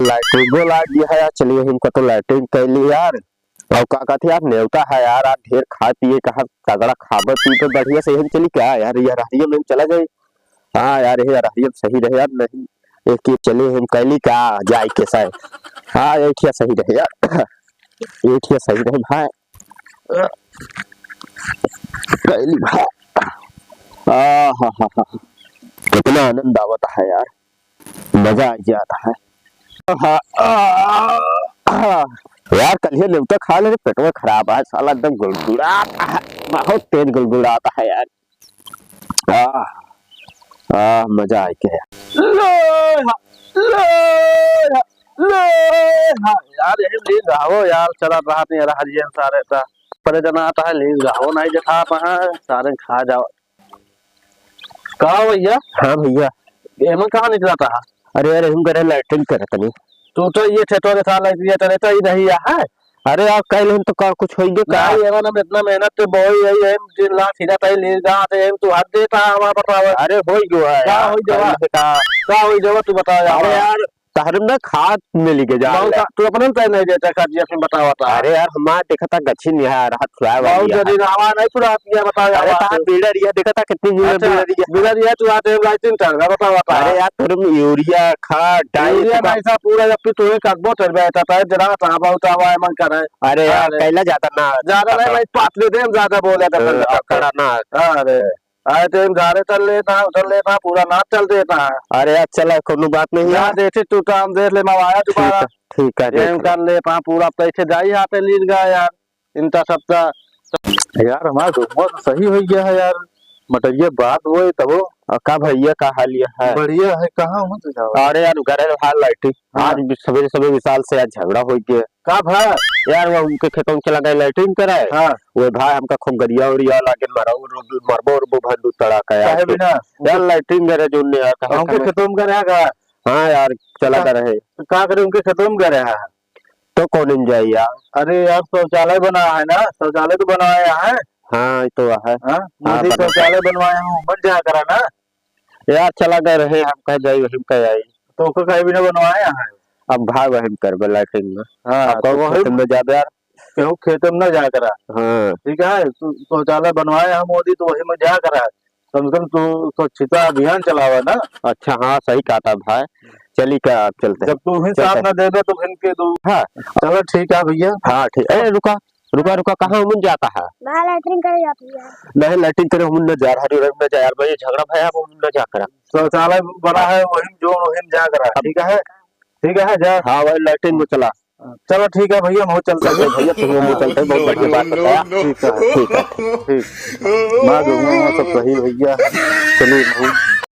Lighting को लाग गया है यार। चलिए हमको तो लाइटिंग कर ली यार। और का कहते यार न्योता है यार, आज ढेर खा पिए कहा तगड़ा खाबे पी तो बढ़िया से हम चली क्या यार, ये राहियम में चला जाए। हाँ यार ये राहियम सही रहे यार। नहीं एक चले हम कैली क्या जाए के साथ। हाँ एक सही रहे यार, एक सही रहे भाई कैली भाई। हा हा हा, कितना आनंद आता है यार, मजा आ जाता है। यार कल ही न्योता खा ले, पेट में खराब है साला, एकदम गुड़गुड़ाता है, बहुत तेज गुड़गुड़ाता है यार। मजा आ गया यार। यही लीज रहो यार, चला रहा नहीं रहा जी सारे ता परे जना आता है लीज रहो नहीं जथा पहा सारे खा जाओ। कहा भैया? हाँ भैया एम कहाँ निकला था? अरे यार हम करे लाइटिंग करे तनी। तू तो ये छेटो के साथ लग दिया तेरे तो ही नहीं है। अरे यार कल हम तो का कुछ होइगे का एवं हम इतना मेहनत तो बोई है हम जिन लाख सीधा तई लीज गा से तू हाथ देता हमारा बताओ। अरे होई गयो है क्या होई जवा क्या होई जवा तू बता यार। अरे यार तहरम ना खाद मिल के जा तू अपने तय नहीं देता खाद जी अपने बताओ था। अरे यार हमारा देखा था गच्छी नहीं है राहत खुआ बहुत जल्दी हवा नहीं पूरा दिया बताओ यार। अरे तार बीड़ा रिया देखा था कितनी बीड़ा रिया तू आते लाइटिंग चल रहा बताओ। अरे यार तुम यूरिया खाद डाई भाई साहब पूरा जब तू कदबो चल बैठा था जरा ता बहुत हवा मन कर रहा है। अरे यार कैला जाता ना ज्यादा नहीं भाई पातले दे हम ज्यादा बोले था कड़ा ना। अरे आए तो गारे चल लेता उधर लेता पूरा नाच चल देता है। अरे यार चला कोनो बात नहीं यार देखे तू काम देख ले मैं आया दोबारा ठीक है गेम कर ले पा पूरा पैसे जाई यहाँ पे लीज गया यार इनका सबका। यार हमारा घूमो तो सही हो गया है यार, मटरिया बात वो तब का भैया का हाल है बढ़िया है। कहाँ हूँ तुझा? अरे यार घर हाल लाइटिंग आज सवेरे सवेरे विशाल से आज झगड़ा हो गया। का भाई यार वो उनके खेतों में चला गया लाइटिंग कराए। हाँ वो भाई हमका खूब गरिया उरिया लागे मरबो उरबो भंडू तड़ाका यार बिना यार लाइटिंग करे जो ने यार उनके खेतों में करेगा। हाँ यार चला कर रहे का करे उनके खेतों में करे है तो कौन जाए यार। अरे यार शौचालय बनाया है ना, शौचालय तो बनवाया है। हाँ तो है मुझे शौचालय बनवाया हूँ बन जाया करा ना यार। चला गए रहे हम कह जाए वही कह आई तो कहीं भी ना बनवाया है। अब भाई वही कर लाइटिंग में। हाँ तो वही में जा यार क्यों खेत में ना जा करा। हाँ ठीक है शौचालय बनवाया हम मोदी तो वही में जा करा कम से कम तू स्वच्छता अभियान चलावा ना। अच्छा हाँ सही कहा था भाई। चलिए क्या आप चलते जब तू ही साथ ना दे दे तो इनके दो। हाँ चलो ठीक है भैया। हाँ ठीक है। रुका रुका रुका कहाँ हम जाता है? मैं लैट्रिन करे जाती है। नहीं लैट्रिन करे हम न जा रहा न जा यार भाई झगड़ा भैया हम न जा करा। शौचालय बना है वही जो वही जा करा। ठीक है जा। हाँ भाई लैट्रिन में चला। चलो ठीक है भैया हम चलते हैं भैया तुम चलते बहुत बढ़िया बात बताया। ठीक है ठीक। मैं दूंगा सब सही भैया चलिए।